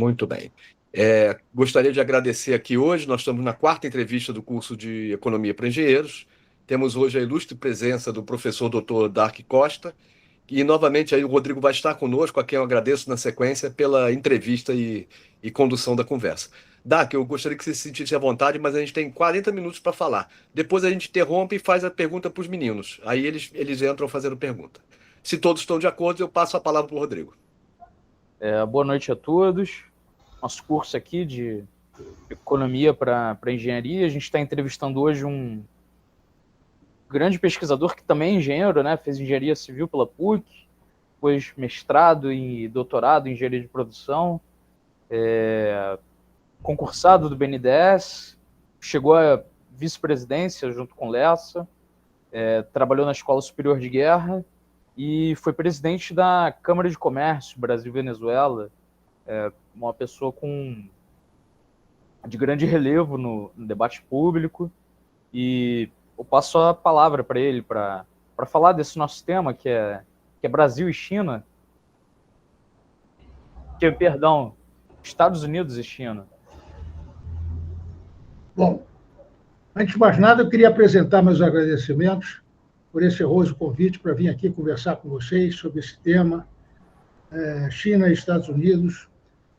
Muito bem. Gostaria de agradecer aqui hoje. Nós estamos na quarta entrevista do curso de Economia para Engenheiros. Temos hoje a ilustre presença do professor Dr. Dark Costa. E novamente aí o Rodrigo vai estar conosco, a quem eu agradeço na sequência pela entrevista e condução da conversa. Dark, eu gostaria que você se sentisse à vontade, mas a gente tem 40 minutos para falar. Depois a gente interrompe e faz a pergunta para os meninos. Aí eles entram fazendo pergunta. Se todos estão de acordo, eu passo a palavra para o Rodrigo. Boa noite a todos. Nosso curso aqui de Economia para Engenharia. A gente está entrevistando hoje um grande pesquisador que também é engenheiro, né? Fez Engenharia Civil pela PUC, depois mestrado e doutorado em Engenharia de Produção, concursado do BNDES, chegou à vice-presidência junto com Lessa, trabalhou na Escola Superior de Guerra e foi presidente da Câmara de Comércio Brasil-Venezuela, uma pessoa de grande relevo no debate público, e eu passo a palavra para ele para falar desse nosso tema, que é Brasil e China, perdão, Estados Unidos e China. Bom, antes de mais nada, eu queria apresentar meus agradecimentos por esse honroso convite para vir aqui conversar com vocês sobre esse tema, China e Estados Unidos.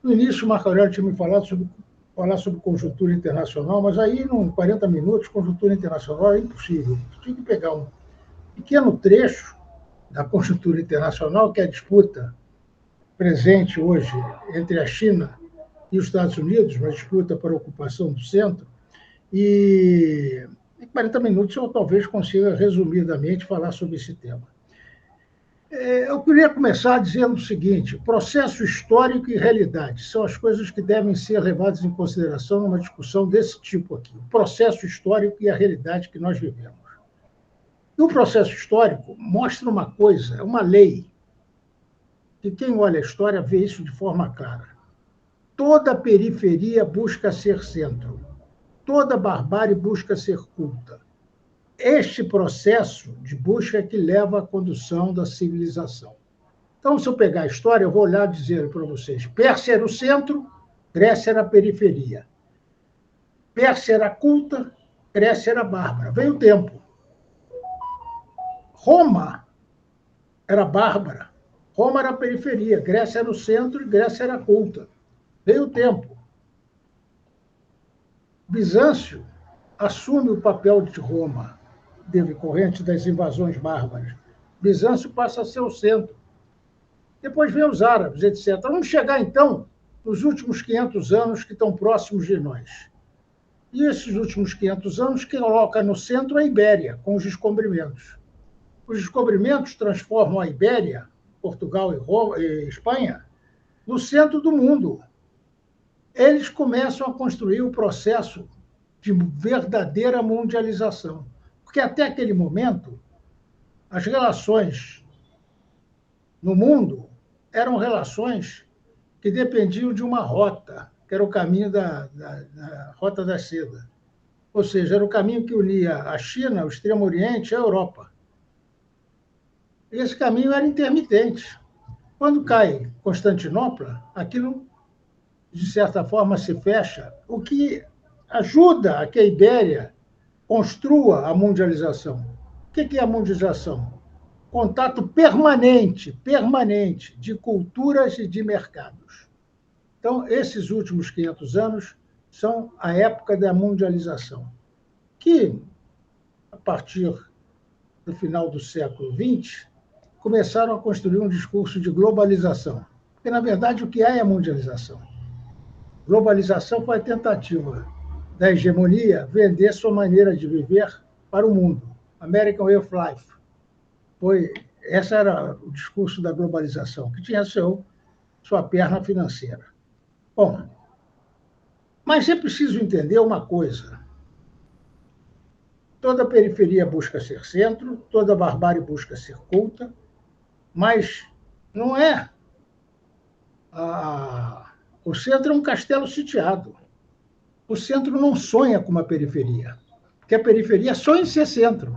No início, o Marco Aurélio tinha me falado falar sobre conjuntura internacional, mas aí, em 40 minutos, conjuntura internacional é impossível. Tinha que pegar um pequeno trecho da conjuntura internacional, que é a disputa presente hoje entre a China e os Estados Unidos, uma disputa para a ocupação do centro, e em 40 minutos eu talvez consiga, resumidamente, falar sobre esse tema. Eu queria começar dizendo o seguinte: processo histórico e realidade são as coisas que devem ser levadas em consideração numa discussão desse tipo aqui. O processo histórico e a realidade que nós vivemos. E o processo histórico mostra uma coisa, uma lei, que quem olha a história vê isso de forma clara. Toda periferia busca ser centro. Toda barbárie busca ser culta. Este processo de busca é que leva à condução da civilização. Então, se eu pegar a história, eu vou olhar e dizer para vocês: Pérsia era o centro, Grécia era a periferia. Pérsia era culta, Grécia era bárbara. Veio o tempo. Roma era bárbara, Roma era a periferia, Grécia era o centro e Grécia era culta. Veio o tempo. Bizâncio assume o papel de Roma, decorrente das invasões bárbaras. Bizâncio passa a ser o centro. Depois vem os árabes, etc. Vamos chegar, então, nos últimos 500 anos que estão próximos de nós. E esses últimos 500 anos que coloca no centro a Ibéria, com os descobrimentos. Os descobrimentos transformam a Ibéria, Portugal e Espanha, no centro do mundo. Eles começam a construir o processo de verdadeira mundialização. Porque até aquele momento, as relações no mundo eram relações que dependiam de uma rota, que era o caminho da Rota da Seda. Ou seja, era o caminho que unia a China, o Extremo Oriente e a Europa. E esse caminho era intermitente. Quando cai Constantinopla, aquilo, de certa forma, se fecha, o que ajuda a que a Ibéria construa a mundialização. O que é a mundialização? Contato permanente de culturas e de mercados. Então, esses últimos 500 anos são a época da mundialização, que, a partir do final do século XX, começaram a construir um discurso de globalização. Porque, na verdade, o que é a mundialização? Globalização foi a tentativa da hegemonia vender sua maneira de viver para o mundo. American Way of Life. Esse era o discurso da globalização, que tinha sua perna financeira. Bom, mas é preciso entender uma coisa. Toda periferia busca ser centro, toda barbárie busca ser culta, mas não é. O centro é um castelo sitiado. O centro não sonha com uma periferia, porque a periferia sonha em ser centro.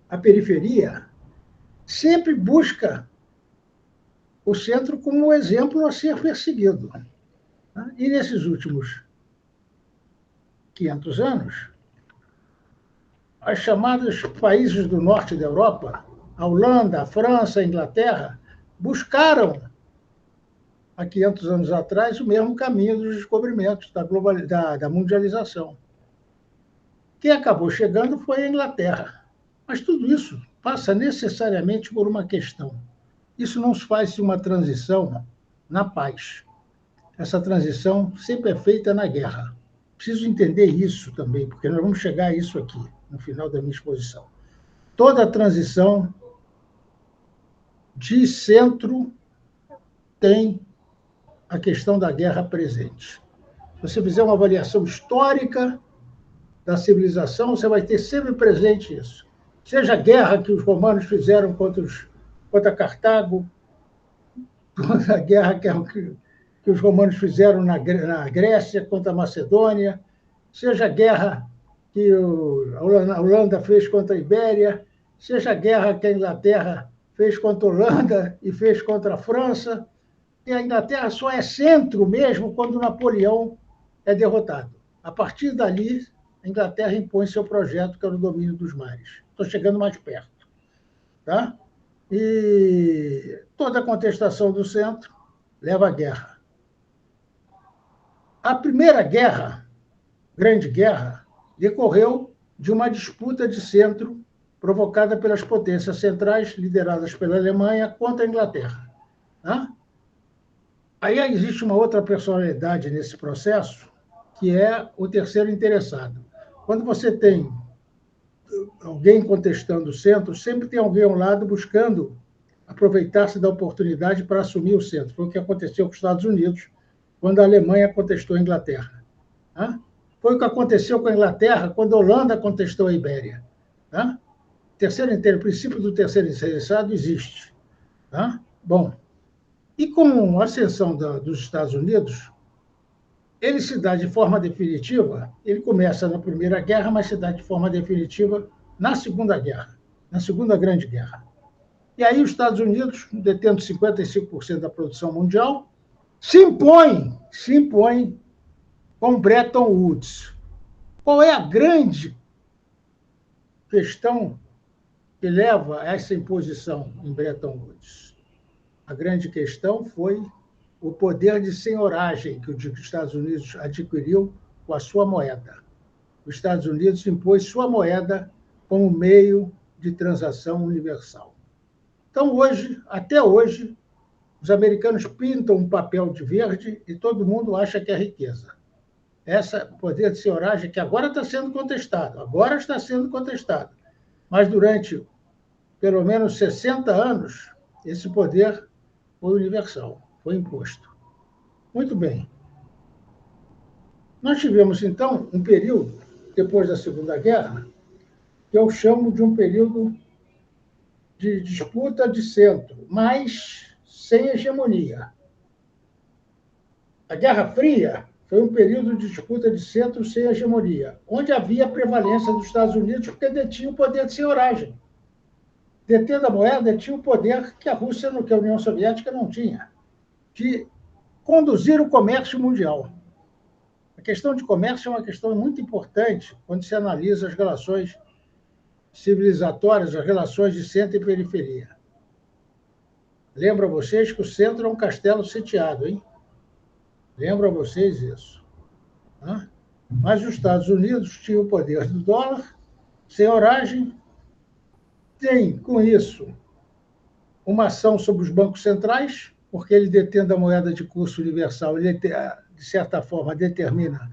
A periferia sempre busca o centro como um exemplo a ser perseguido. E nesses últimos 500 anos, as chamadas países do norte da Europa, a Holanda, a França, a Inglaterra, buscaram, há 500 anos atrás, o mesmo caminho dos descobrimentos, da mundialização. Quem acabou chegando foi a Inglaterra. Mas tudo isso passa necessariamente por uma questão. Isso não se faz uma transição na paz. Essa transição sempre é feita na guerra. Preciso entender isso também, porque nós vamos chegar a isso aqui, no final da minha exposição. Toda a transição de centro tem a questão da guerra presente. Se você fizer uma avaliação histórica da civilização, você vai ter sempre presente isso. Seja a guerra que os romanos fizeram contra Cartago, toda a guerra que os romanos fizeram na Grécia contra a Macedônia, seja a guerra que a Holanda fez contra a Ibéria, seja a guerra que a Inglaterra fez contra a Holanda e fez contra a França, e a Inglaterra só é centro mesmo quando Napoleão é derrotado. A partir dali, a Inglaterra impõe seu projeto, que é o domínio dos mares. Estou chegando mais perto. Tá? E toda a contestação do centro leva à guerra. A primeira guerra, Grande Guerra, decorreu de uma disputa de centro provocada pelas potências centrais, lideradas pela Alemanha, contra a Inglaterra. Tá? Aí existe uma outra personalidade nesse processo, que é o terceiro interessado. Quando você tem alguém contestando o centro, sempre tem alguém ao lado buscando aproveitar-se da oportunidade para assumir o centro. Foi o que aconteceu com os Estados Unidos, quando a Alemanha contestou a Inglaterra. Tá? Foi o que aconteceu com a Inglaterra quando a Holanda contestou a Ibéria. Tá? O princípio do terceiro interessado existe. Tá? Bom, e com a ascensão dos Estados Unidos, ele se dá de forma definitiva, ele começa na Primeira Guerra, mas se dá de forma definitiva na Segunda Guerra, na Segunda Grande Guerra. E aí os Estados Unidos, detendo 55% da produção mundial, se impõe com Bretton Woods. Qual é a grande questão que leva a essa imposição em Bretton Woods? A grande questão foi o poder de senhoragem que os Estados Unidos adquiriu com a sua moeda. Os Estados Unidos impôs sua moeda como meio de transação universal. Então, até hoje, os americanos pintam um papel de verde e todo mundo acha que é riqueza. Esse poder de senhoragem que agora está sendo contestado, mas durante pelo menos 60 anos, esse poder foi universal, foi imposto. Muito bem. Nós tivemos, então, um período, depois da Segunda Guerra, que eu chamo de um período de disputa de centro, mas sem hegemonia. A Guerra Fria foi um período de disputa de centro sem hegemonia, onde havia prevalência dos Estados Unidos porque detinha o poder de senhoragem. Detendo a moeda, tinha o poder que a Rússia, que a União Soviética não tinha, de conduzir o comércio mundial. A questão de comércio é uma questão muito importante quando se analisa as relações civilizatórias, as relações de centro e periferia. Lembro a vocês que o centro é um castelo sitiado, hein? Lembro a vocês isso. Tá? Mas os Estados Unidos tinham o poder do dólar, senhoragem, tem, com isso, uma ação sobre os bancos centrais, porque ele detendo a moeda de curso universal, ele, de certa forma, determina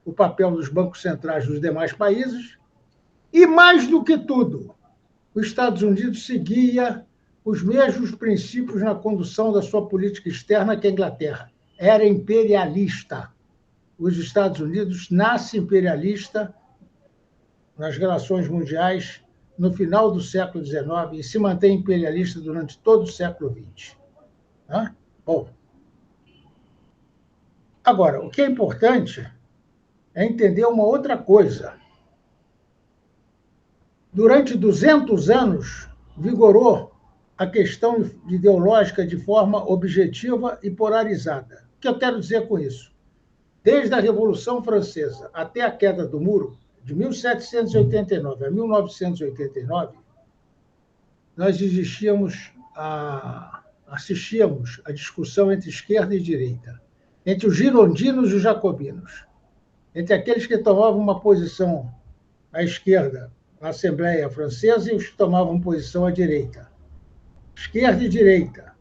o papel dos bancos centrais dos demais países. E, mais do que tudo, os Estados Unidos seguia os mesmos princípios na condução da sua política externa que a Inglaterra. Era imperialista. Os Estados Unidos nasce imperialista nas relações mundiais no final do século XIX e se mantém imperialista durante todo o século XX. Tá? Bom, agora, o que é importante é entender uma outra coisa. Durante 200 anos, vigorou a questão ideológica de forma objetiva e polarizada. O que eu quero dizer com isso? Desde a Revolução Francesa até a queda do muro, de 1789 a 1989, nós assistíamos à discussão entre esquerda e direita, entre os girondinos e os jacobinos, entre aqueles que tomavam uma posição à esquerda na Assembleia Francesa e os que tomavam posição à direita. Esquerda e direita.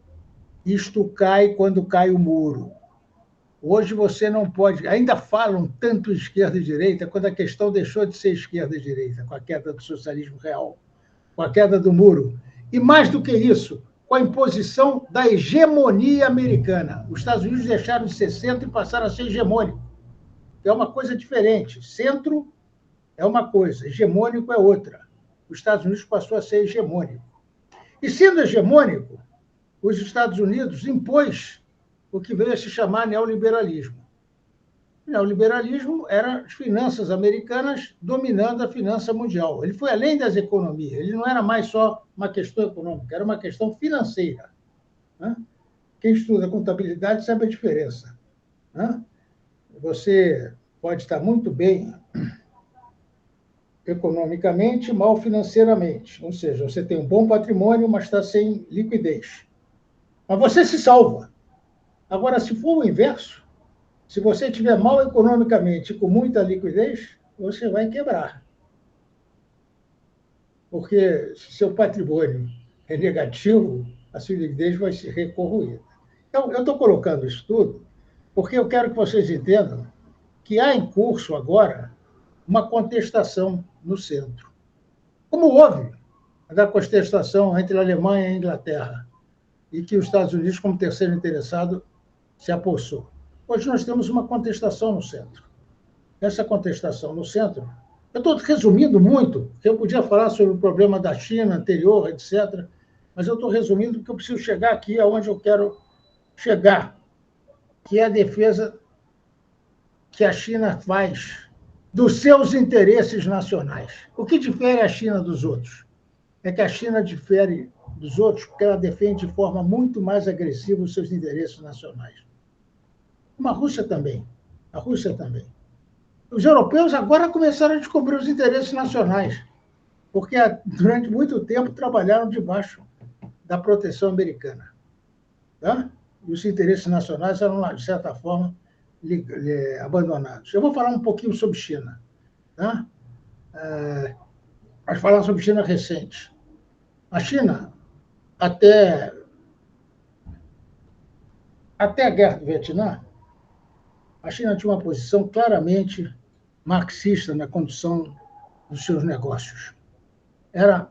Isto cai quando cai o muro. Hoje você não pode... Ainda falam tanto esquerda e direita quando a questão deixou de ser esquerda e direita, com a queda do socialismo real, com a queda do muro. E mais do que isso, com a imposição da hegemonia americana. Os Estados Unidos deixaram de ser centro e passaram a ser hegemônico. É uma coisa diferente. Centro é uma coisa, hegemônico é outra. Os Estados Unidos passou a ser hegemônico. E sendo hegemônico, os Estados Unidos impôs o que veio a se chamar neoliberalismo. O neoliberalismo era as finanças americanas dominando a finança mundial. Ele foi além das economias, ele não era mais só uma questão econômica, era uma questão financeira. Quem estuda contabilidade sabe a diferença. Você pode estar muito bem economicamente, mal financeiramente. Ou seja, você tem um bom patrimônio, mas está sem liquidez. Mas você se salva. Agora, se for o inverso, se você estiver mal economicamente e com muita liquidez, você vai quebrar. Porque se seu patrimônio é negativo, a sua liquidez vai ser corroída. Então, eu estou colocando isso tudo porque eu quero que vocês entendam que há em curso agora uma contestação no centro. Como houve da contestação entre a Alemanha e a Inglaterra, e que os Estados Unidos, como terceiro interessado, se apossou. Hoje nós temos uma contestação no centro. Essa contestação no centro, eu estou resumindo muito, eu podia falar sobre o problema da China anterior, etc., mas eu estou resumindo porque eu preciso chegar aqui aonde eu quero chegar, que é a defesa que a China faz dos seus interesses nacionais. O que difere a China dos outros? É que a China difere dos outros porque ela defende de forma muito mais agressiva os seus interesses nacionais. Como a Rússia também. A Rússia também. Os europeus agora começaram a descobrir os interesses nacionais, porque durante muito tempo trabalharam debaixo da proteção americana. Tá? E os interesses nacionais eram, de certa forma, abandonados. Eu vou falar um pouquinho sobre China. Tá? Mas falar sobre China recente. A China, até a guerra do Vietnã, a China tinha uma posição claramente marxista na condução dos seus negócios. Era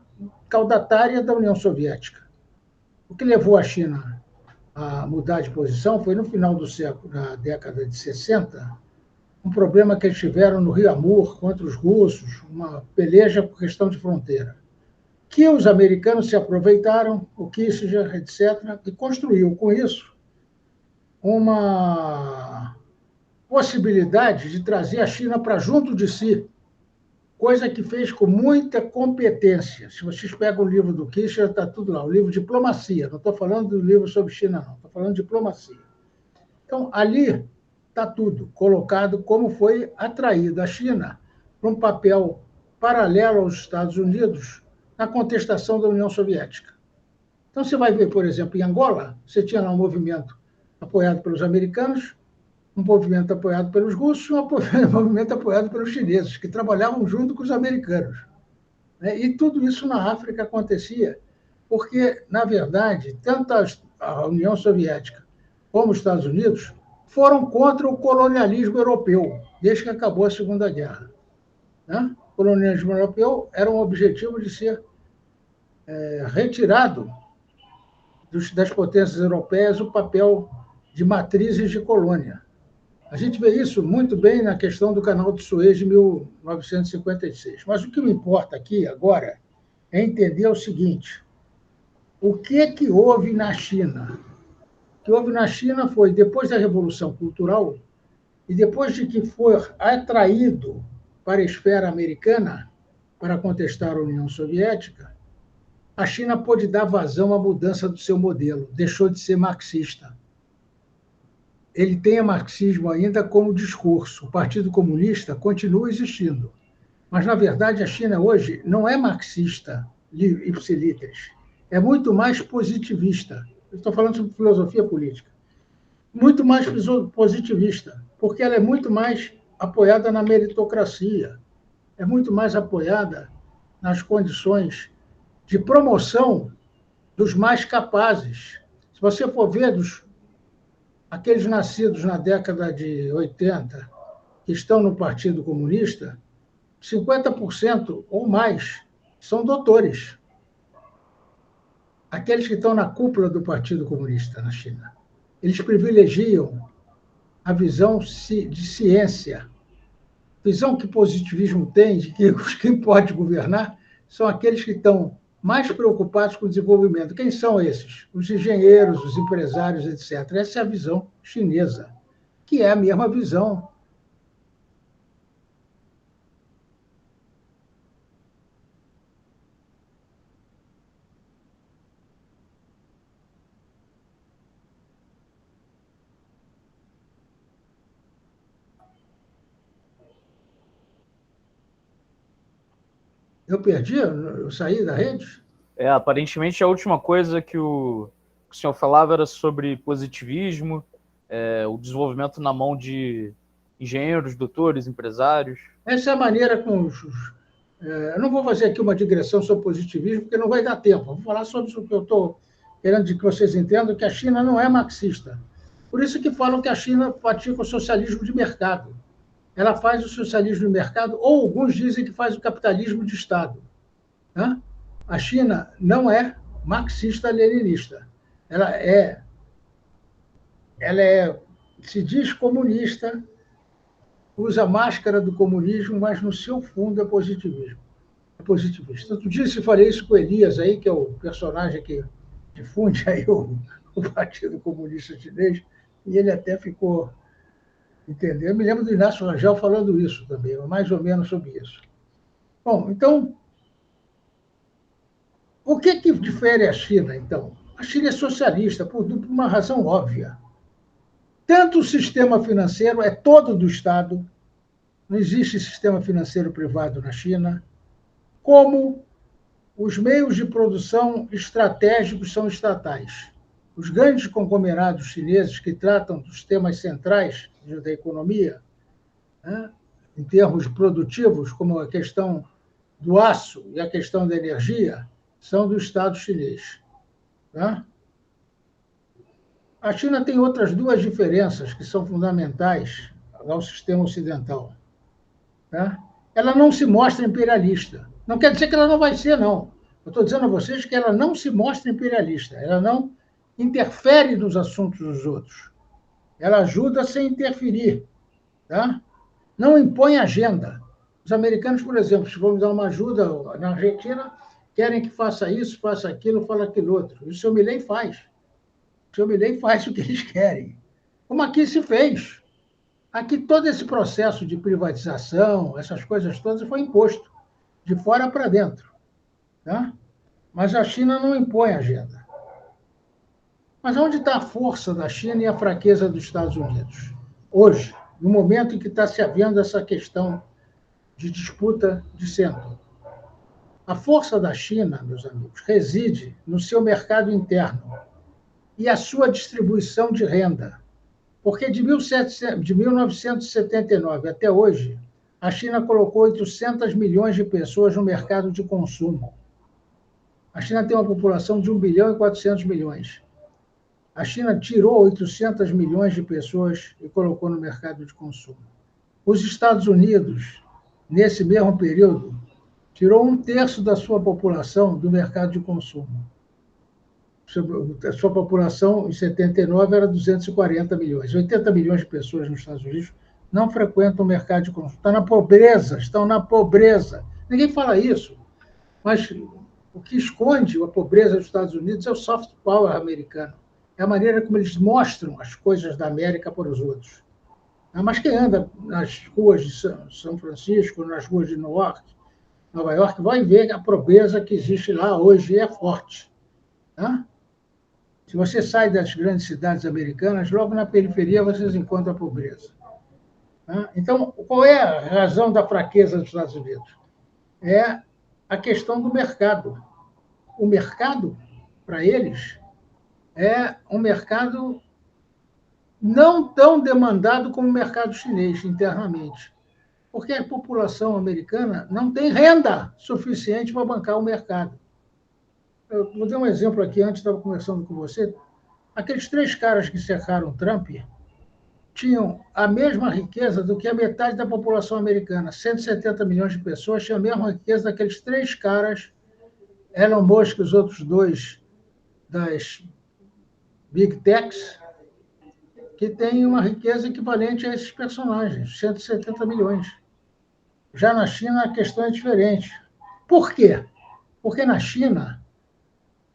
caudatária da União Soviética. O que levou a China a mudar de posição foi, no final do século, na década de 60, um problema que eles tiveram no Rio Amur contra os russos, uma peleja por questão de fronteira, que os americanos se aproveitaram, o Kissinger, etc., e construiu com isso uma possibilidade de trazer a China para junto de si, coisa que fez com muita competência. Se vocês pegam o livro do Kissinger, está tudo lá, o livro Diplomacia. Não estou falando do livro sobre China, não. Estou falando de diplomacia. Então, ali está tudo colocado como foi atraída a China para um papel paralelo aos Estados Unidos na contestação da União Soviética. Então, você vai ver, por exemplo, em Angola, você tinha lá um movimento apoiado pelos americanos, um movimento apoiado pelos russos, um movimento apoiado pelos chineses, que trabalhavam junto com os americanos. E tudo isso na África acontecia, porque, na verdade, tanto a União Soviética como os Estados Unidos foram contra o colonialismo europeu, desde que acabou a Segunda Guerra. O colonialismo europeu era um objetivo de ser retirado das potências europeias o papel de matrizes de colônia. A gente vê isso muito bem na questão do Canal de Suez de 1956. Mas o que me importa aqui agora é entender o seguinte: o que houve na China? O que houve na China foi, depois da Revolução Cultural, e depois de que foi atraído para a esfera americana para contestar a União Soviética, a China pôde dar vazão à mudança do seu modelo, deixou de ser marxista. Ele tem o marxismo ainda como discurso. O Partido Comunista continua existindo. Mas, na verdade, a China hoje não é marxista, ipsiliteris. É muito mais positivista. Eu estou falando sobre filosofia política. Muito mais positivista, porque ela é muito mais apoiada na meritocracia, é muito mais apoiada nas condições de promoção dos mais capazes. Se você for ver aqueles nascidos na década de 80, que estão no Partido Comunista, 50% ou mais são doutores. Aqueles que estão na cúpula do Partido Comunista na China. Eles privilegiam a visão de ciência. Visão que o positivismo tem, de que quem pode governar são aqueles que estão mais preocupados com o desenvolvimento. Quem são esses? Os engenheiros, os empresários, etc. Essa é a visão chinesa, que é a mesma visão. Eu perdi? Eu saí da rede? Aparentemente a última coisa que o senhor falava era sobre positivismo, o desenvolvimento na mão de engenheiros, doutores, empresários. Essa é a maneira como eu não vou fazer aqui uma digressão sobre positivismo, porque não vai dar tempo. Vou falar sobre o que eu estou querendo que vocês entendam, que a China não é marxista. Por isso que falam que a China pratica o socialismo de mercado. Ela faz o socialismo de mercado, ou alguns dizem que faz o capitalismo de Estado. Né? A China não é marxista-leninista. Ela se diz comunista, usa a máscara do comunismo, mas no seu fundo é positivismo. É positivista. Outro dia eu falei isso com o Elias, aí, que é o personagem que difunde aí o Partido Comunista Chinês, e ele até ficou... Entendeu? Eu me lembro do Inácio Rangel falando isso também, mais ou menos sobre isso. Bom, então, o que difere a China, então? A China é socialista, por uma razão óbvia. Tanto o sistema financeiro é todo do Estado, não existe sistema financeiro privado na China, como os meios de produção estratégicos são estatais. Os grandes conglomerados chineses que tratam dos temas centrais da economia, né, em termos produtivos, como a questão do aço e a questão da energia, são do Estado chinês. Tá? A China tem outras duas diferenças que são fundamentais ao sistema ocidental. Tá? Ela não se mostra imperialista. Não quer dizer que ela não vai ser, não. Eu estou dizendo a vocês que ela não se mostra imperialista. Ela não interfere nos assuntos dos outros. Ela ajuda sem interferir. Tá? Não impõe agenda. Os americanos, por exemplo, se vamos dar uma ajuda na Argentina, querem que faça isso, faça aquilo, fala aquilo outro. E o seu Milei faz. O seu Milei faz o que eles querem. Como aqui se fez. Aqui todo esse processo de privatização, essas coisas todas, foi imposto, de fora para dentro. Tá? Mas a China não impõe agenda. Mas onde está a força da China e a fraqueza dos Estados Unidos? Hoje, no momento em que está se havendo essa questão de disputa de centro. A força da China, meus amigos, reside no seu mercado interno e a sua distribuição de renda. Porque de 1979 até hoje, a China colocou 800 milhões de pessoas no mercado de consumo. A China tem uma população de 1 bilhão e 400 milhões. A China tirou 800 milhões de pessoas e colocou no mercado de consumo. Os Estados Unidos, nesse mesmo período, tirou 1/3 da sua população do mercado de consumo. A sua população, em 79, era 240 milhões. 80 milhões de pessoas nos Estados Unidos não frequentam o mercado de consumo. Estão na pobreza. Ninguém fala isso. Mas o que esconde a pobreza dos Estados Unidos é o soft power americano. É a maneira como eles mostram as coisas da América para os outros. Mas quem anda nas ruas de São Francisco, nas ruas de New York, Nova York, vai ver a pobreza que existe lá hoje é forte. Tá? Se você sai das grandes cidades americanas, logo na periferia vocês encontram a pobreza. Tá? Então, qual é a razão da fraqueza dos Estados Unidos? É a questão do mercado. O mercado, para eles, é um mercado não tão demandado como o mercado chinês internamente, porque a população americana não tem renda suficiente para bancar o mercado. Eu vou dar um exemplo aqui, antes estava conversando com você. Aqueles 3 caras que cercaram Trump tinham a mesma riqueza do que a metade da população americana. 170 milhões de pessoas tinham a mesma riqueza daqueles 3 caras, Elon Musk e os outros 2 das Big Techs, que têm uma riqueza equivalente a esses personagens, 170 milhões. Já na China, a questão é diferente. Por quê? Porque na China,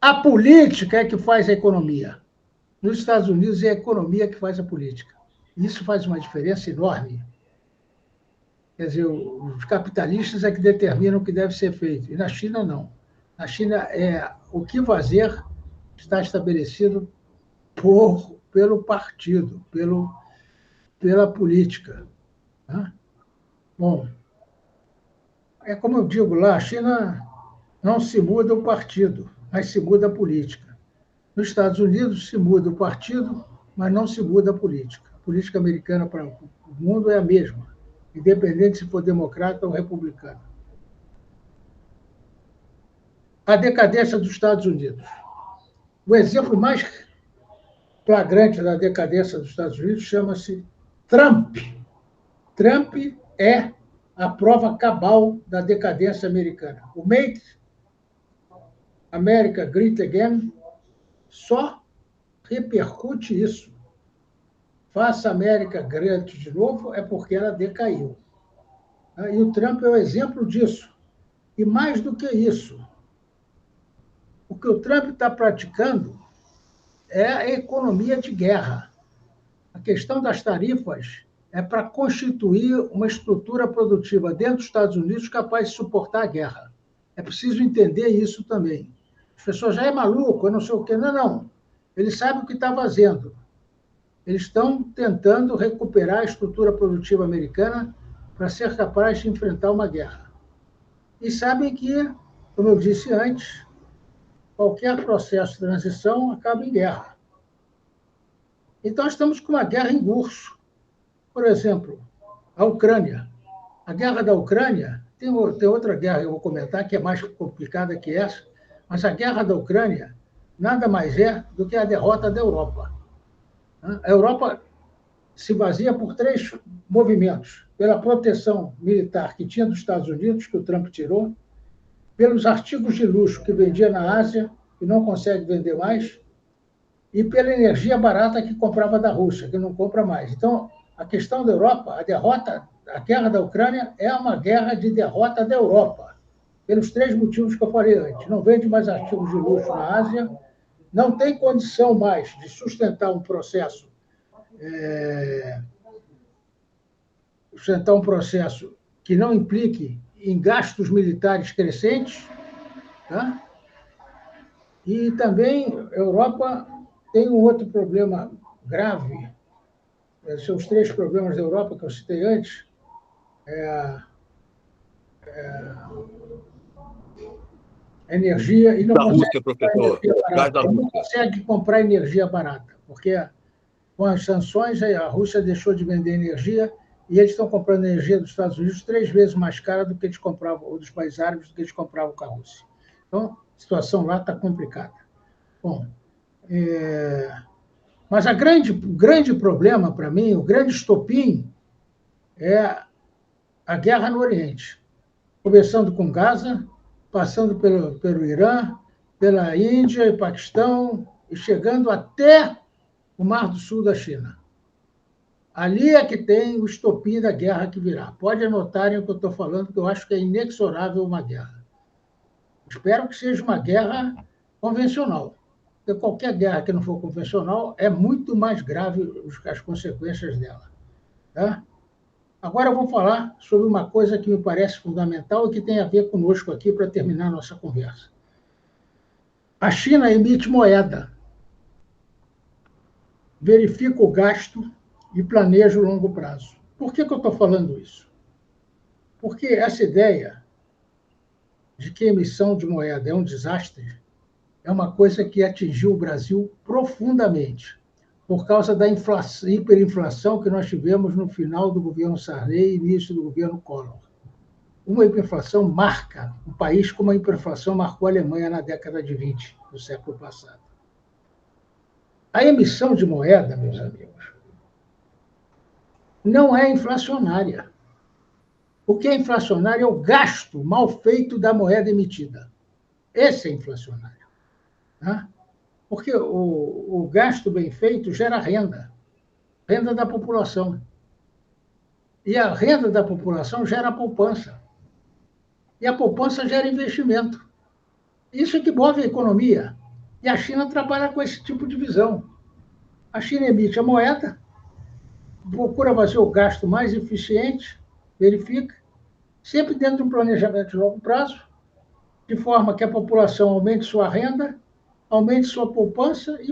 a política é que faz a economia. Nos Estados Unidos, é a economia que faz a política. Isso faz uma diferença enorme. Quer dizer, os capitalistas é que determinam o que deve ser feito. E na China, não. Na China, o que fazer está estabelecido pelo partido, pela política. Né? Bom, é como eu digo lá, a China não se muda o partido, mas se muda a política. Nos Estados Unidos se muda o partido, mas não se muda a política. A política americana para o mundo é a mesma, independente se for democrata ou republicano. A decadência dos Estados Unidos. O exemplo mais flagrante da decadência dos Estados Unidos chama-se Trump. Trump é a prova cabal da decadência americana. O Make America Great Again só repercute isso. Faça a América grande de novo é porque ela decaiu. E o Trump é o exemplo disso. E mais do que isso, o que o Trump está praticando é a economia de guerra. A questão das tarifas é para constituir uma estrutura produtiva dentro dos Estados Unidos capaz de suportar a guerra. É preciso entender isso também. As pessoas já é maluco, eu não sei o quê. Não, não. Eles sabem o que está fazendo. Eles estão tentando recuperar a estrutura produtiva americana para ser capaz de enfrentar uma guerra. E sabem que, como eu disse antes, qualquer processo de transição acaba em guerra. Então, estamos com uma guerra em curso. Por exemplo, a Ucrânia. A guerra da Ucrânia, tem outra guerra que eu vou comentar, que é mais complicada que essa, mas a guerra da Ucrânia nada mais é do que a derrota da Europa. A Europa se baseia por 3 movimentos. Pela proteção militar que tinha dos Estados Unidos, que o Trump tirou, pelos artigos de luxo que vendia na Ásia, que não consegue vender mais, e pela energia barata que comprava da Rússia, que não compra mais. Então, a questão da Europa, a guerra da Ucrânia é uma guerra de derrota da Europa, pelos 3 motivos que eu falei antes. Não vende mais artigos de luxo na Ásia, não tem condição mais de sustentar um processo que não implique em gastos militares crescentes, tá? E também a Europa tem um outro problema grave. São os 3 problemas da Europa que eu citei antes. Energia e não Da consegue Rússia, professor. Gás da não Rússia. consegue comprar energia barata, porque com as sanções a Rússia deixou de vender energia e eles estão comprando energia dos Estados Unidos 3 vezes mais cara do que eles compravam, ou dos países árabes, do que eles compravam com a Rússia. Então, a situação lá está complicada. Bom, mas o grande problema para mim, o grande estopim, é a guerra no Oriente. Começando com Gaza, passando pelo Irã, pela Índia e Paquistão, e chegando até o Mar do Sul da China. Ali é que tem o estopim da guerra que virá. Pode anotarem o que eu estou falando, que eu acho que é inexorável uma guerra. Espero que seja uma guerra convencional. Porque qualquer guerra que não for convencional é muito mais grave as consequências dela. Tá? Agora eu vou falar sobre uma coisa que me parece fundamental e que tem a ver conosco aqui para terminar a nossa conversa. A China emite moeda, verifica o gasto e planeja o longo prazo. Por que eu estou falando isso? Porque essa ideia de que a emissão de moeda é um desastre é uma coisa que atingiu o Brasil profundamente, por causa da hiperinflação que nós tivemos no final do governo Sarney e início do governo Collor. Uma hiperinflação marca um país como a hiperinflação marcou a Alemanha na década de 20 do século passado. A emissão de moeda, meus amigos, não é inflacionária. O que é inflacionário é o gasto mal feito da moeda emitida. Esse é inflacionário. Tá? Porque o gasto bem feito gera renda, renda da população. E a renda da população gera poupança. E a poupança gera investimento. Isso é que move a economia. E a China trabalha com esse tipo de visão. A China emite a moeda, procura fazer o gasto mais eficiente, verifica, sempre dentro de um planejamento de longo prazo, de forma que a população aumente sua renda, aumente sua poupança e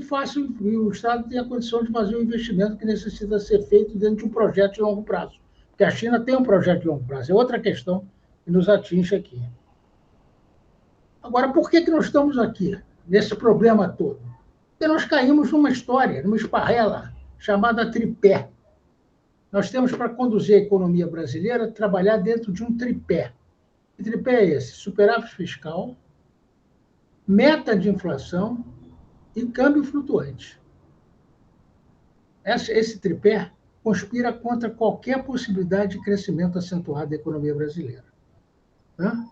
o Estado tenha a condição de fazer o investimento que necessita ser feito dentro de um projeto de longo prazo. Porque a China tem um projeto de longo prazo. É outra questão que nos atinge aqui. Agora, por que nós estamos aqui, nesse problema todo? Porque nós caímos numa história, numa esparrela, chamada tripé. Nós temos, para conduzir a economia brasileira, trabalhar dentro de um tripé. Que tripé é esse? Superávit fiscal, meta de inflação e câmbio flutuante. Esse tripé conspira contra qualquer possibilidade de crescimento acentuado da economia brasileira. Tá?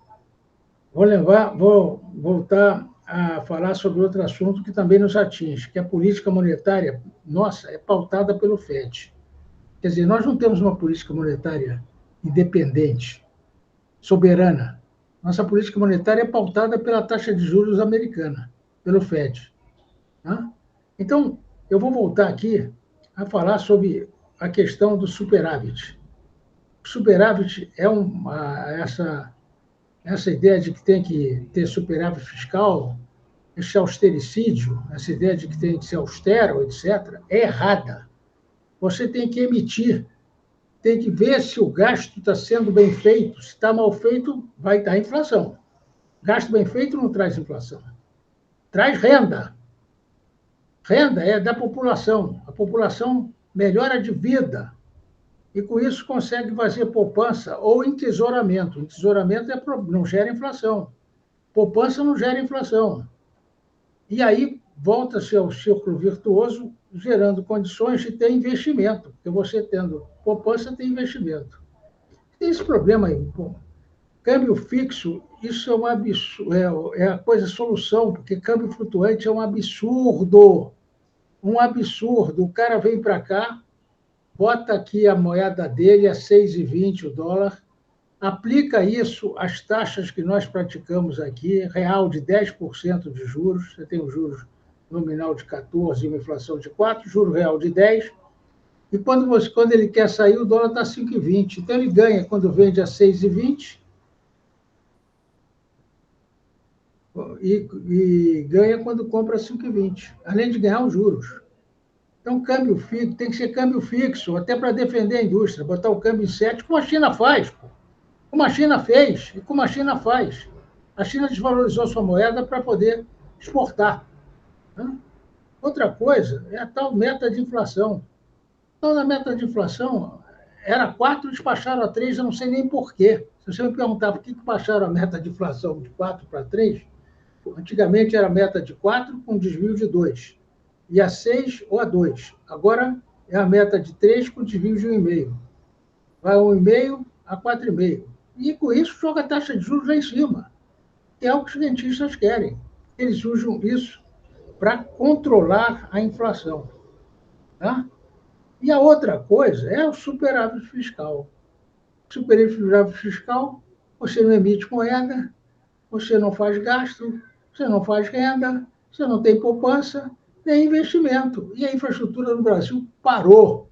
Vou voltar a falar sobre outro assunto que também nos atinge, que a política monetária nossa é pautada pelo FED. Quer dizer, nós não temos uma política monetária independente, soberana. Nossa política monetária é pautada pela taxa de juros americana, pelo FED. Tá? Então, eu vou voltar aqui a falar sobre a questão do superávit. O superávit é essa ideia de que tem que ter superávit fiscal, esse austericídio, essa ideia de que tem que ser austero, etc., é errada. Você tem que emitir, tem que ver se o gasto está sendo bem feito. Se está mal feito, vai estar inflação. Gasto bem feito não traz inflação. Traz renda. Renda é da população. A população melhora de vida. E, com isso, consegue fazer poupança ou entesouramento. Entesouramento não gera inflação. Poupança não gera inflação. E aí volta-se ao círculo virtuoso, gerando condições de ter investimento. Porque você tendo poupança, tem investimento. Tem esse problema aí. Bom, câmbio fixo, isso é um absurdo, é a coisa solução, porque câmbio flutuante é um absurdo. Um absurdo. O cara vem para cá, bota aqui a moeda dele a 6,20 o dólar, aplica isso às taxas que nós praticamos aqui, real de 10% de juros, você tem os juros nominal de 14 e uma inflação de 4, juro real de 10, e quando ele quer sair, o dólar está 5,20. Então, ele ganha quando vende a 6,20 e ganha quando compra a 5,20, além de ganhar os juros. Então, câmbio fixo, tem que ser câmbio fixo, até para defender a indústria, botar o câmbio em 7, como a China faz, pô. Como a China fez e como a China faz. A China desvalorizou sua moeda para poder exportar. Né? Outra coisa é a tal meta de inflação. Então, na meta de inflação, era 4, despacharam a 3, eu não sei nem por quê. Se você me perguntar por que baixaram a meta de inflação de 4 para 3, antigamente era meta de 4 com desvio de 2. E a 6 ou a 2. Agora é a meta de 3 com desvio de 1,5. Vai a 1,5 a 4,5. E, com isso, joga a taxa de juros lá em cima, que é o que os cientistas querem. Eles usam isso para controlar a inflação. Tá? E a outra coisa é o superávit fiscal. Superávit fiscal, você não emite moeda, você não faz gasto, você não faz renda, você não tem poupança, nem investimento. E a infraestrutura no Brasil parou.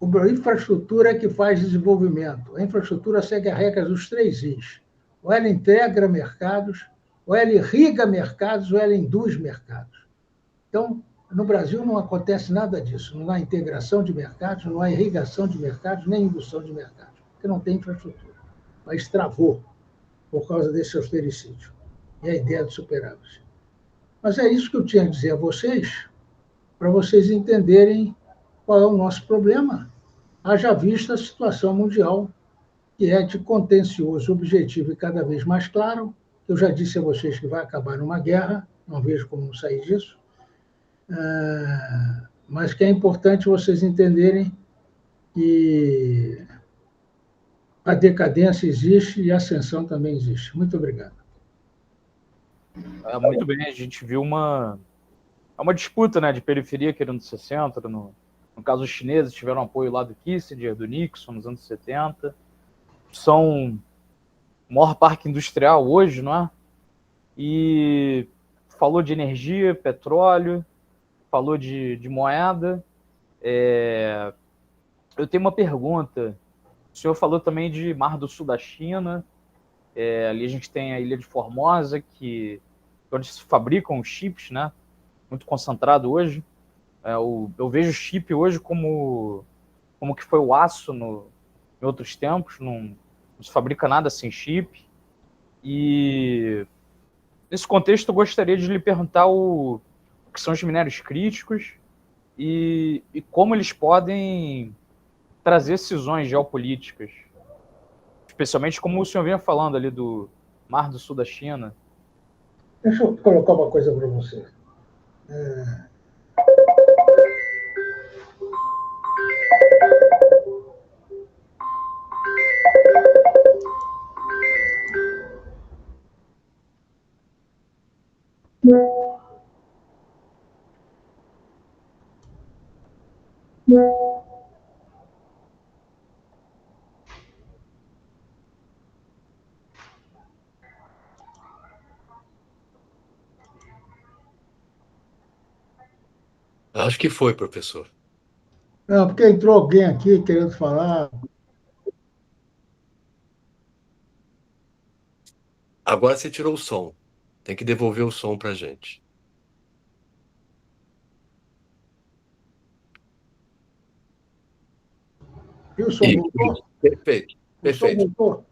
A infraestrutura é que faz desenvolvimento. A infraestrutura segue a regra dos 3 Is. Ou ela integra mercados, ou ela irriga mercados, ou ela induz mercados. Então, no Brasil não acontece nada disso. Não há integração de mercados, não há irrigação de mercados, nem indução de mercados, porque não tem infraestrutura. O país travou por causa desse austericídio e a ideia do superávit. Mas é isso que eu tinha a dizer a vocês, para vocês entenderem qual é o nosso problema, haja vista a situação mundial, que é de contencioso objetivo e cada vez mais claro. Eu já disse a vocês que vai acabar numa guerra, não vejo como sair disso, mas que é importante vocês entenderem que a decadência existe e a ascensão também existe. Muito obrigado. Muito bem, a gente viu uma disputa, né, de periferia querendo ser centro. No caso, os chineses tiveram apoio lá do Kissinger, do Nixon, nos anos 70. São o maior parque industrial hoje, não é? E falou de energia, petróleo, falou de moeda. Eu tenho uma pergunta. O senhor falou também de Mar do Sul da China. Ali a gente tem a Ilha de Formosa, onde se fabricam os chips, né? Muito concentrado hoje. Eu vejo o chip hoje como que foi o aço em outros tempos. Não se fabrica nada sem chip. E nesse contexto eu gostaria de lhe perguntar o que são os minérios críticos e como eles podem trazer cisões geopolíticas, especialmente como o senhor vinha falando ali do Mar do Sul da China. Deixa eu colocar uma coisa para você. Acho que foi, professor. Não, porque entrou alguém aqui querendo falar. Agora você tirou o som. Tem que devolver o som para a gente. E o som voltou? Perfeito, O som perfeito. voltou?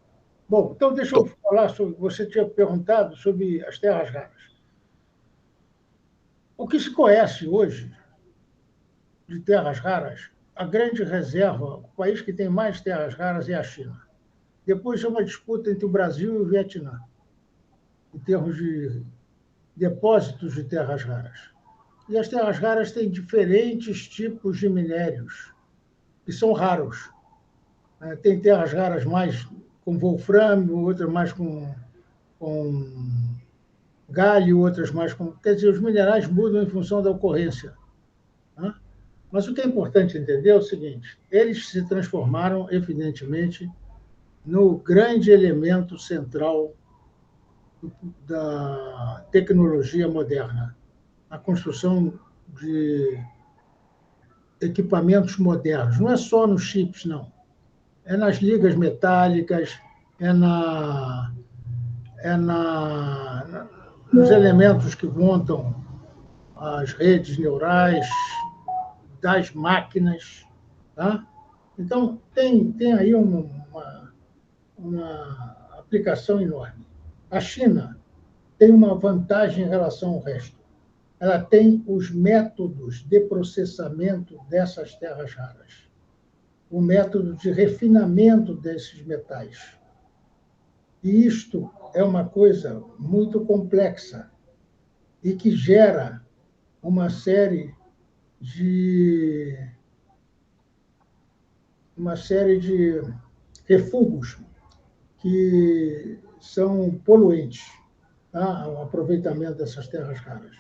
Bom, então deixa eu falar sobre. Você tinha perguntado sobre as terras raras. O que se conhece hoje de terras raras, a grande reserva, o país que tem mais terras raras é a China. Depois é uma disputa entre o Brasil e o Vietnã, em termos de depósitos de terras raras. E as terras raras têm diferentes tipos de minérios, que são raros. Tem terras raras mais com wolframio, outras mais com galho, outras mais com... Quer dizer, os minerais mudam em função da ocorrência. Mas o que é importante entender é o seguinte: eles se transformaram, evidentemente, no grande elemento central da tecnologia moderna, a construção de equipamentos modernos. Não é só nos chips, não. É nas ligas metálicas, nos elementos que montam as redes neurais das máquinas. Tá? Então, tem aí uma aplicação enorme. A China tem uma vantagem em relação ao resto. Ela tem os métodos de processamento dessas terras raras, o método de refinamento desses metais. E isto é uma coisa muito complexa e que gera uma série de refugos que são poluentes, tá? O aproveitamento dessas terras raras.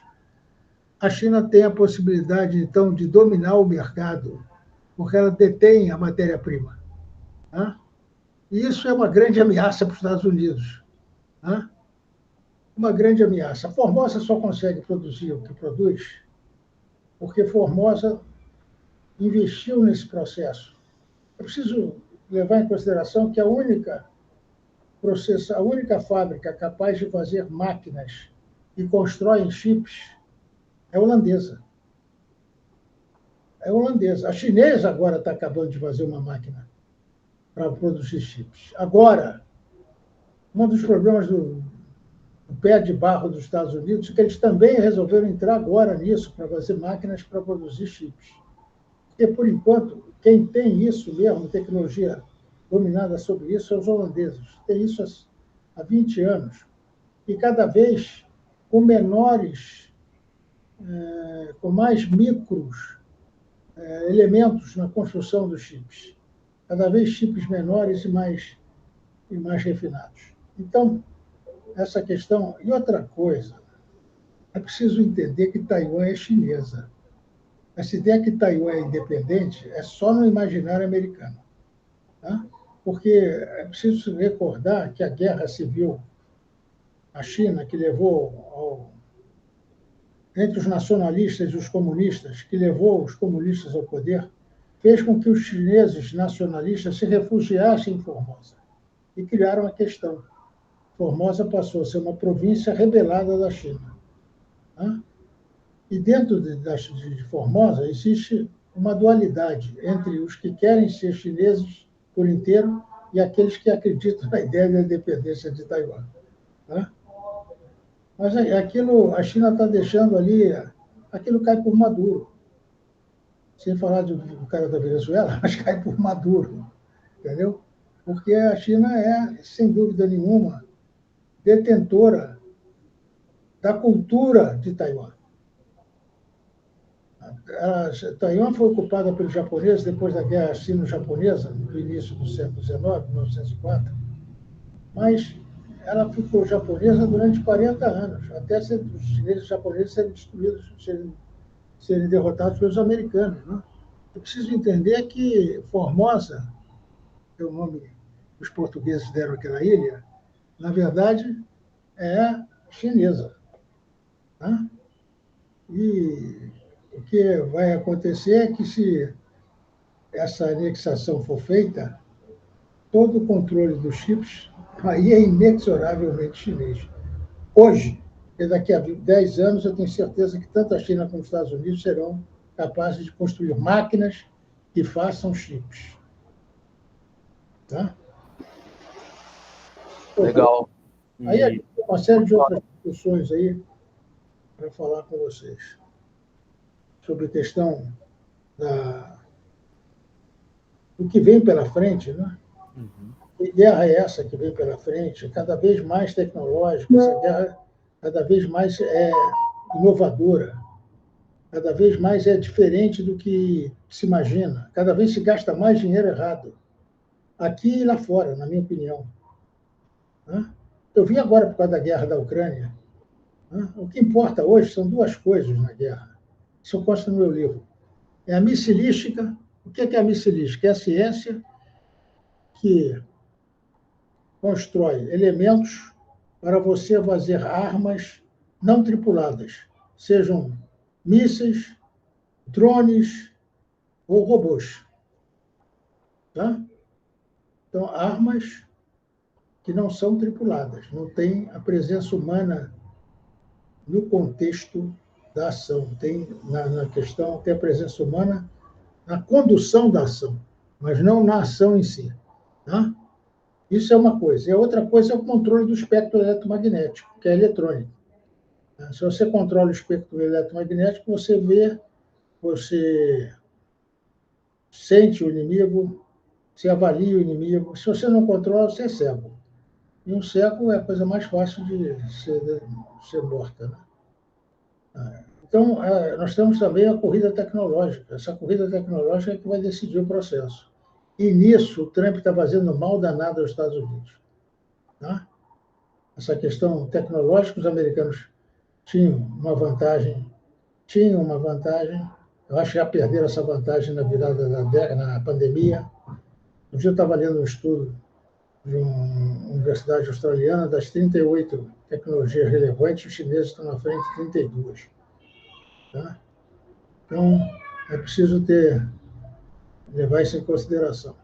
A China tem a possibilidade, então, de dominar o mercado, porque ela detém a matéria-prima. Tá? E isso é uma grande ameaça para os Estados Unidos. Tá? Uma grande ameaça. A Formosa só consegue produzir o que produz porque Formosa investiu nesse processo é preciso levar em consideração que a única fábrica capaz de fazer máquinas que constroem chips é holandesa. É holandesa. A chinesa agora está acabando de fazer uma máquina para produzir chips. Agora, um dos problemas do pé de barro dos Estados Unidos é que eles também resolveram entrar agora nisso para fazer máquinas para produzir chips. Porque, por enquanto, quem tem isso mesmo, tecnologia dominada sobre isso, são os holandeses. Tem isso há 20 anos. E cada vez com menores, com mais micros elementos na construção dos chips. Cada vez chips menores e mais refinados. Então, essa questão... E outra coisa, é preciso entender que Taiwan é chinesa. Essa ideia que Taiwan é independente é só no imaginário americano. Tá? Porque é preciso recordar que a guerra civil na China, que levou entre os nacionalistas e os comunistas, que levou os comunistas ao poder, fez com que os chineses nacionalistas se refugiassem em Formosa e criaram a questão. Formosa passou a ser uma província rebelada da China. Tá? E dentro de Formosa existe uma dualidade entre os que querem ser chineses por inteiro e aqueles que acreditam na ideia da independência de Taiwan. Tá? Mas aquilo, a China está deixando ali, aquilo cai por Maduro. Sem falar do cara da Venezuela, mas cai por Maduro, entendeu? Porque a China é, sem dúvida nenhuma, detentora da cultura de Taiwan. Taiwan foi ocupada pelos japoneses depois da Guerra Sino-Japonesa, no início do século XIX, 1904, mas ela ficou japonesa durante 40 anos, até os chineses e japoneses serem destruídos, serem derrotados pelos americanos. Né? Eu preciso entender que Formosa, que é o nome que os portugueses deram àquela ilha, na verdade, é chinesa. Tá? E o que vai acontecer é que, se essa anexação for feita, todo o controle dos chips aí é inexoravelmente chinês. Hoje, e daqui a 10 anos, eu tenho certeza que tanto a China como os Estados Unidos serão capazes de construir máquinas que façam chips. Tá? Legal. Aí a gente tem uma série de outras discussões aí para falar com vocês sobre a questão do que vem pela frente, né? Uhum. Que guerra é essa que vem pela frente? Cada vez mais tecnológica, essa guerra cada vez mais é inovadora, cada vez mais é diferente do que se imagina, cada vez se gasta mais dinheiro errado, aqui e lá fora, na minha opinião. Eu vi agora, por causa da guerra da Ucrânia, o que importa hoje são duas coisas na guerra. Isso consta no meu livro. É a missilística. O que é a missilística? É a ciência que constrói elementos para você fazer armas não tripuladas, sejam mísseis, drones ou robôs. Tá? Então, armas que não são tripuladas, não tem a presença humana no contexto da ação. Tem na questão, tem a presença humana na condução da ação, mas não na ação em si. Tá? Isso é uma coisa. E a outra coisa é o controle do espectro eletromagnético, que é eletrônico. Se você controla o espectro eletromagnético, você vê, você sente o inimigo, você avalia o inimigo. Se você não controla, você é cego. E um cego é a coisa mais fácil de ser morta. Né? Então, nós temos também a corrida tecnológica. Essa corrida tecnológica é que vai decidir o processo. E nisso, o Trump está fazendo mal danado aos Estados Unidos. Tá? Essa questão tecnológica, os americanos tinham uma vantagem. Eu acho que já perderam essa vantagem na virada na pandemia. Um dia eu estava lendo um estudo de uma universidade australiana, das 38 tecnologias relevantes, os chineses estão na frente de 32. Tá? Então, é preciso levar isso em consideração.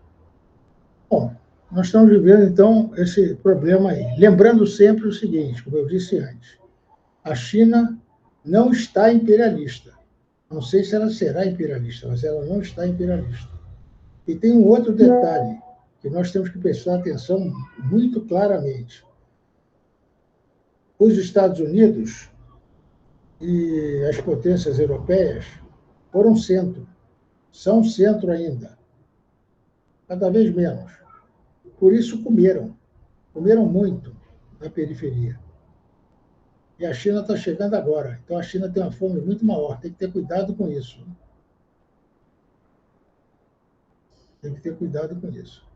Bom, nós estamos vivendo, então, esse problema aí. Lembrando sempre o seguinte, como eu disse antes, a China não está imperialista. Não sei se ela será imperialista, mas ela não está imperialista. E tem um outro detalhe que nós temos que prestar atenção muito claramente. Os Estados Unidos e as potências europeias foram centro, são centro ainda, cada vez menos. Por isso comeram muito na periferia. E a China está chegando agora. Então a China tem uma fome muito maior. Tem que ter cuidado com isso. Tem que ter cuidado com isso.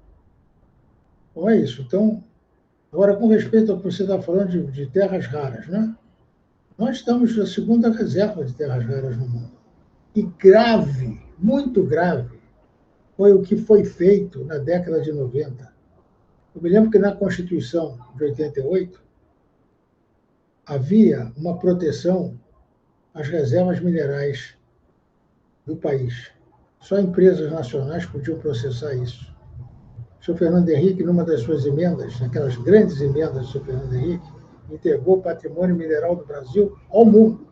Bom, é isso. Então, agora, com respeito ao que você está falando de terras raras, né? Nós estamos na segunda reserva de terras raras no mundo. E grave, muito grave, foi o que foi feito na década de 90. Eu me lembro que na Constituição de 88 havia uma proteção às reservas minerais do país. Só empresas nacionais podiam processar isso. O senhor Fernando Henrique, numa das suas emendas, aquelas grandes emendas do senhor Fernando Henrique, entregou o patrimônio mineral do Brasil ao mundo.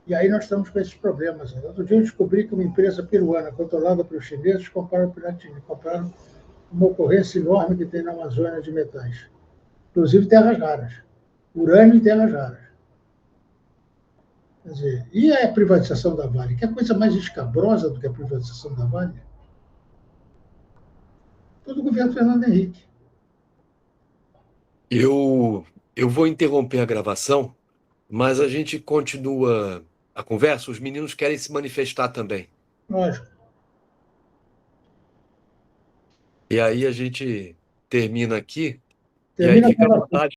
E aí nós estamos com esses problemas. Outro dia eu descobri que uma empresa peruana, controlada pelos chineses, compraram uma ocorrência enorme que tem na Amazônia de metais. Inclusive terras raras. Urânio e terras raras. Quer dizer, e a privatização da Vale? Que é coisa mais escabrosa do que a privatização da Vale? Tudo o governo Fernando Henrique. Eu vou interromper a gravação, mas a gente continua a conversa. Os meninos querem se manifestar também. Lógico. E aí a gente termina aqui, e aí Termina fica à a vontade